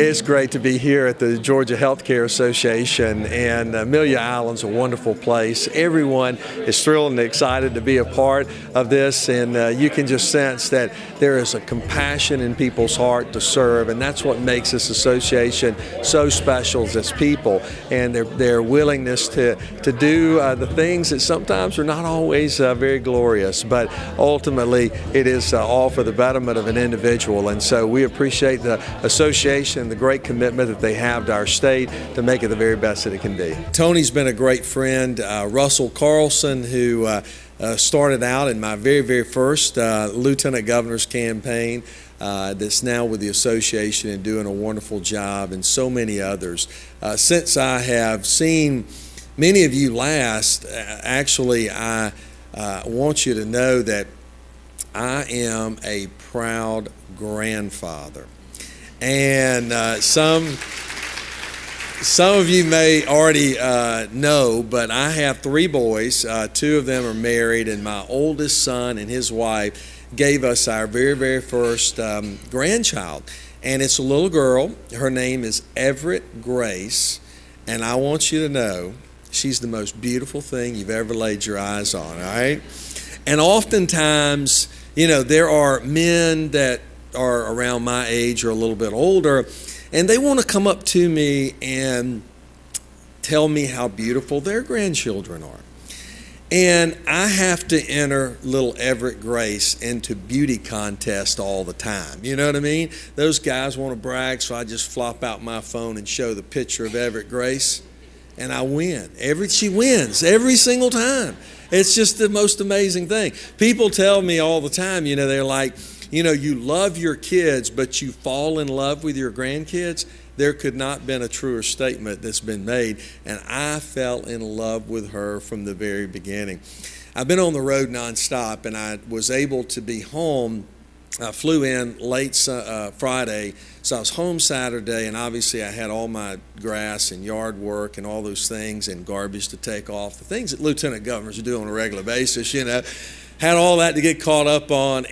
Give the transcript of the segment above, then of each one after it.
It's great to be here at the Georgia Healthcare Association, and Amelia Island's a wonderful place. Everyone is thrilled and excited to be a part of this, and you can just sense that there is a compassion in people's heart to serve, and that's what makes this association so special as people, and their willingness to do the things that sometimes are not always very glorious, but ultimately it is all for the betterment of an individual. And so we appreciate the association, the great commitment that they have to our state to make it the very best that it can be. Tony's been a great friend. Russell Carlson, who started out in my very first lieutenant governor's campaign, that's now with the association and doing a wonderful job, and so many others. Since I have seen many of you last, actually I want you to know that I am a proud grandfather. And some of you may already know, but I have 3 boys. 2 of them are married, and my oldest son and his wife gave us our very first grandchild. And it's a little girl. Her name is Everett Grace, and I want you to know she's the most beautiful thing you've ever laid your eyes on, all right? And oftentimes, you know, there are men that are around my age or a little bit older, and they want to come up to me and tell me how beautiful their grandchildren are. And I have to enter little Everett Grace into beauty contests all the time. You know what I mean? Those guys want to brag, so I just flop out my phone and show the picture of Everett Grace, and I win. She wins every single time. It's just the most amazing thing. People tell me all the time, you know, they're like, you know, you love your kids, but you fall in love with your grandkids. There could not have been a truer statement that's been made, and I fell in love with her from the very beginning. I've been on the road nonstop, and I was able to be home. I flew in late Friday, so I was home Saturday, and obviously I had all my grass and yard work and all those things and garbage to take off, the things that lieutenant governors do on a regular basis, you know. Had all that to get caught up on,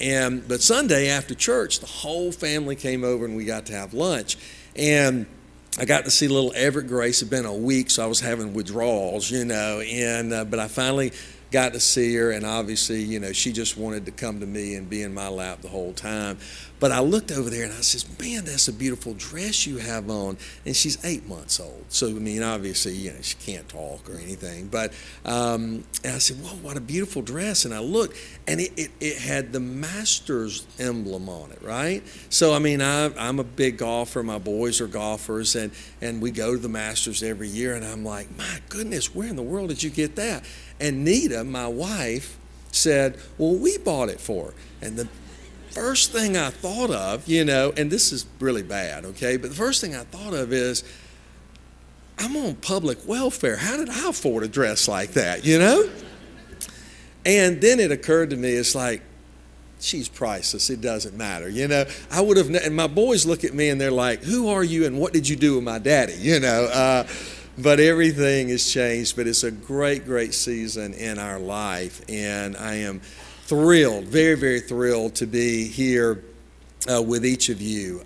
but Sunday after church, the whole family came over and we got to have lunch. And I got to see little Everett Grace. It had been a week, so I was having withdrawals, you know, but I finally got to see her, and obviously, you know, she just wanted to come to me and be in my lap the whole time. But I looked over there and I said, man, that's a beautiful dress you have on. And she's 8 months old. So, I mean, obviously, you know, she can't talk or anything. But, and I said, whoa, what a beautiful dress. And I looked, and it had the Masters emblem on it, right? So, I mean, I'm a big golfer. My boys are golfers, and we go to the Masters every year. And I'm like, my goodness, where in the world did you get that? And Nita, my wife, said, well, we bought it for her. And the first thing I thought of, you know, and this is really bad, okay, but the first thing I thought of is, I'm on public welfare. How did I afford a dress like that, you know? And then it occurred to me, it's like, she's priceless. It doesn't matter, you know. I would have, and my boys look at me and they're like, who are you and what did you do with my daddy, you know? But everything has changed, but it's a great season in our life, and I am thrilled, very thrilled to be here with each of you.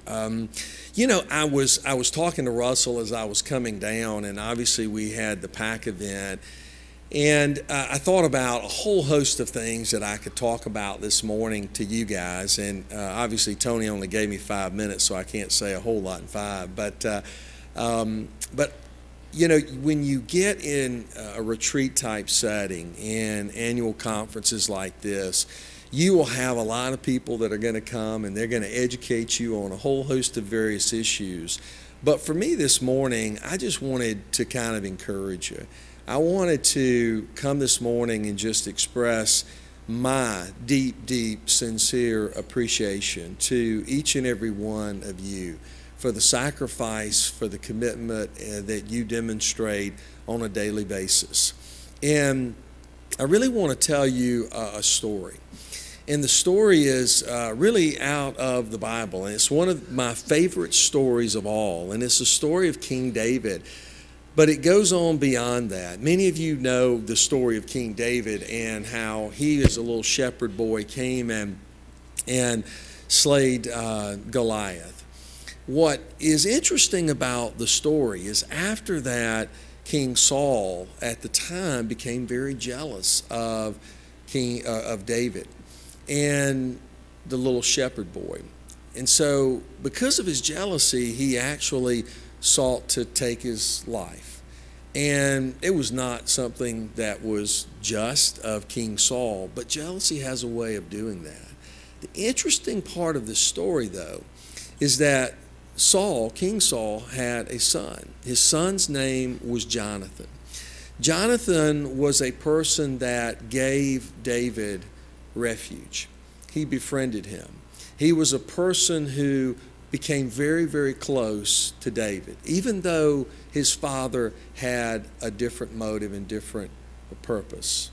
You know, I was talking to Russell as I was coming down, and obviously we had the PAC event, and I thought about a whole host of things that I could talk about this morning to you guys, and obviously Tony only gave me 5 minutes, so I can't say a whole lot in 5, but you know, when you get in a retreat type setting and annual conferences like this, you will have a lot of people that are going to come and they're going to educate you on a whole host of various issues. But for me this morning, I just wanted to kind of encourage you. I wanted to come this morning and just express my deep, sincere appreciation to each and every one of you for the sacrifice, for the commitment that you demonstrate on a daily basis. And I really want to tell you a story. And the story is really out of the Bible. And it's one of my favorite stories of all. And it's the story of King David. But it goes on beyond that. Many of you know the story of King David and how he, as a little shepherd boy, came and slayed Goliath. What is interesting about the story is after that, King Saul at the time became very jealous of David and the little shepherd boy. And so because of his jealousy, he actually sought to take his life. And it was not something that was just of King Saul, but jealousy has a way of doing that. The interesting part of this story, though, is that King Saul, had a son. His son's name was Jonathan. Jonathan was a person that gave David refuge. He befriended him. He was a person who became very, very close to David, even though his father had a different motive and different purpose.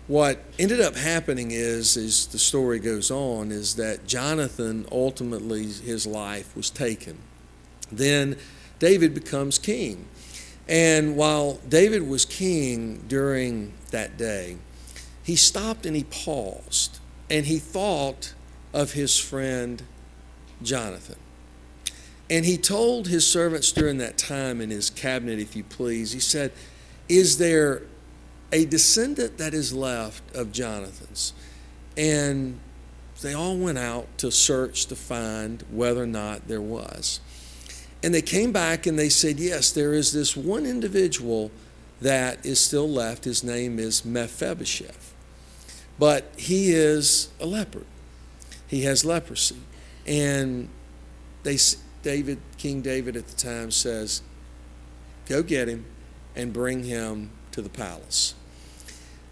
What ended up happening is, as the story goes on, is that Jonathan, ultimately his life was taken. Then David becomes king. And while David was king during that day, he stopped and he paused and he thought of his friend Jonathan. And he told his servants during that time in his cabinet, if you please, he said, "Is there a descendant that is left of Jonathan's?" And they all went out to search to find whether or not there was. And they came back and they said, yes, there is this one individual that is still left. His name is Mephibosheth. But he is a leopard. He has leprosy. And King David at the time says, go get him and bring him to the palace.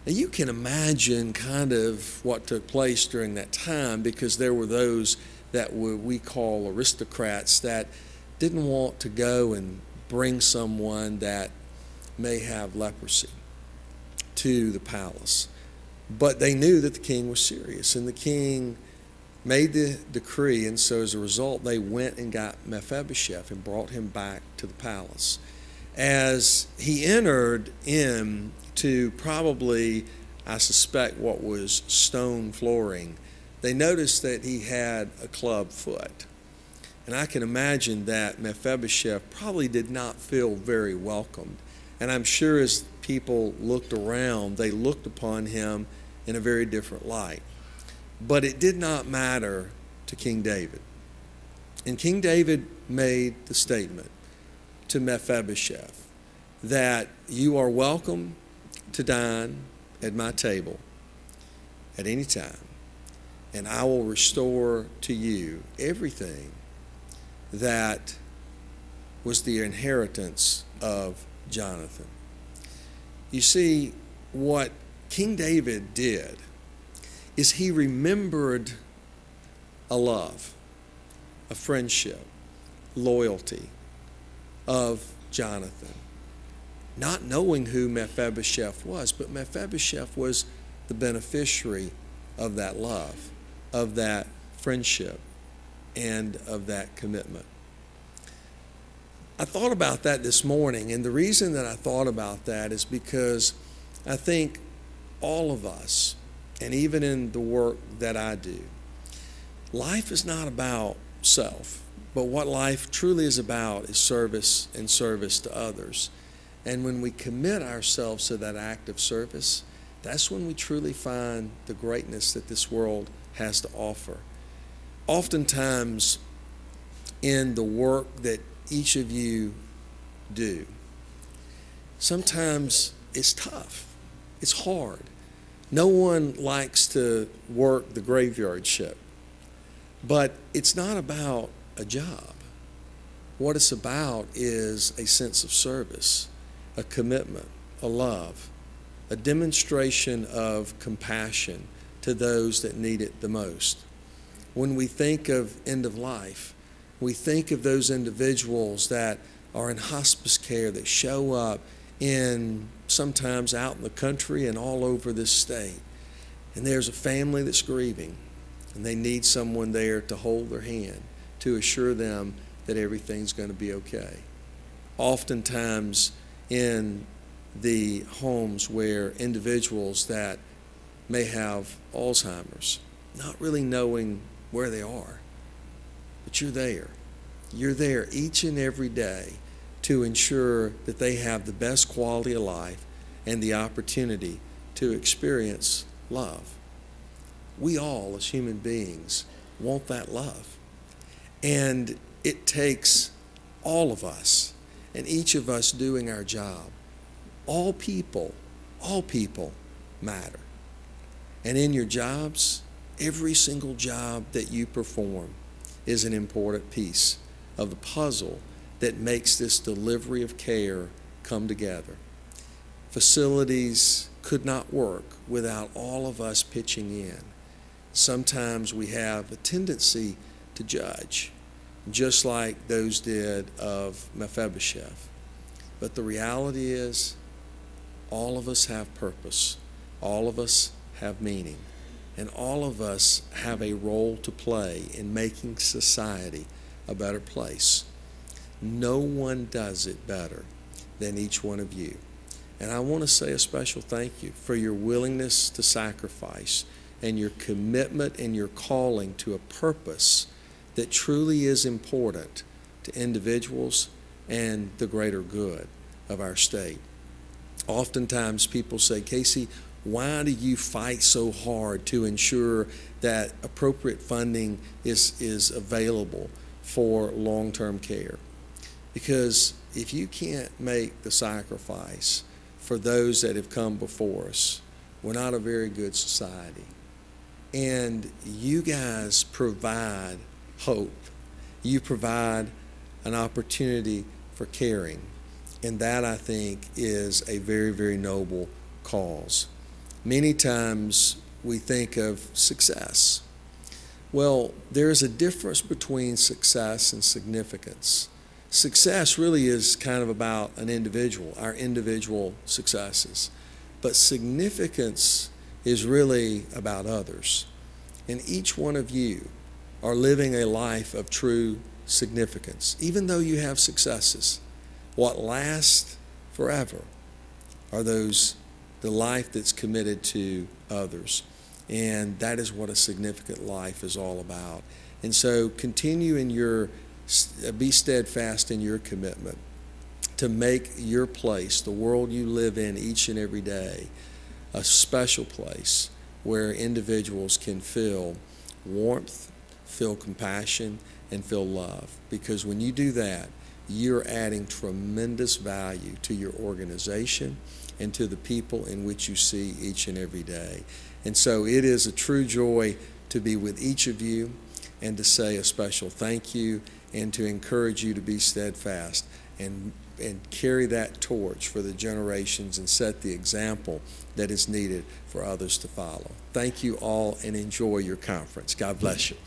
Now you can imagine kind of what took place during that time, because there were those that we call aristocrats that didn't want to go and bring someone that may have leprosy to the palace. But they knew that the king was serious, and the king made the decree, and so as a result they went and got Mephibosheth and brought him back to the palace. As he entered into probably, I suspect, what was stone flooring, they noticed that he had a club foot. And I can imagine that Mephibosheth probably did not feel very welcomed. And I'm sure as people looked around, they looked upon him in a very different light. But it did not matter to King David. And King David made the statement to Mephibosheth that you are welcome to dine at my table at any time, and I will restore to you everything that was the inheritance of Jonathan. You see, what King David did is he remembered a love, a friendship, loyalty of Jonathan, not knowing who Mephibosheth was, but Mephibosheth was the beneficiary of that love, of that friendship, and of that commitment. I thought about that this morning, and the reason that I thought about that is because I think all of us, and even in the work that I do, life is not about self, but what life truly is about is service and service to others. And when we commit ourselves to that act of service, that's when we truly find the greatness that this world has to offer. Oftentimes in the work that each of you do, sometimes it's tough, it's hard. No one likes to work the graveyard shift, but it's not about a job. What it's about is a sense of service, a commitment, a love, a demonstration of compassion to those that need it the most. When we think of end of life, we think of those individuals that are in hospice care that show up sometimes out in the country and all over this state. And there's a family that's grieving, and they need someone there to hold their hand, to assure them that everything's going to be okay. Oftentimes in the homes where individuals that may have Alzheimer's, not really knowing where they are, but you're there. You're there each and every day to ensure that they have the best quality of life and the opportunity to experience love. We all, as human beings, want that love. And it takes all of us and each of us doing our job. All people matter. And in your jobs, every single job that you perform is an important piece of the puzzle that makes this delivery of care come together. Facilities could not work without all of us pitching in. Sometimes we have a tendency to judge, just like those did of Mephibosheth. But the reality is, all of us have purpose. All of us have meaning. And all of us have a role to play in making society a better place. No one does it better than each one of you. And I want to say a special thank you for your willingness to sacrifice and your commitment and your calling to a purpose that truly is important to individuals and the greater good of our state. Oftentimes people say, Casey, why do you fight so hard to ensure that appropriate funding is available for long-term care? Because if you can't make the sacrifice for those that have come before us, we're not a very good society. And you guys provide hope. You provide an opportunity for caring. And that, I think, is a very, very noble cause. Many times we think of success. Well, there's a difference between success and significance. Success really is kind of about an individual, our individual successes. But significance is really about others. And each one of you are living a life of true significance. Even though you have successes, what lasts forever are the life that's committed to others. And that is what a significant life is all about. And so continue be steadfast in your commitment to make your place, the world you live in each and every day, a special place where individuals can feel warmth, feel compassion, and feel love. Because when you do that, you're adding tremendous value to your organization and to the people in which you see each and every day. And so it is a true joy to be with each of you and to say a special thank you and to encourage you to be steadfast and carry that torch for the generations and set the example that is needed for others to follow. Thank you all and enjoy your conference. God bless you.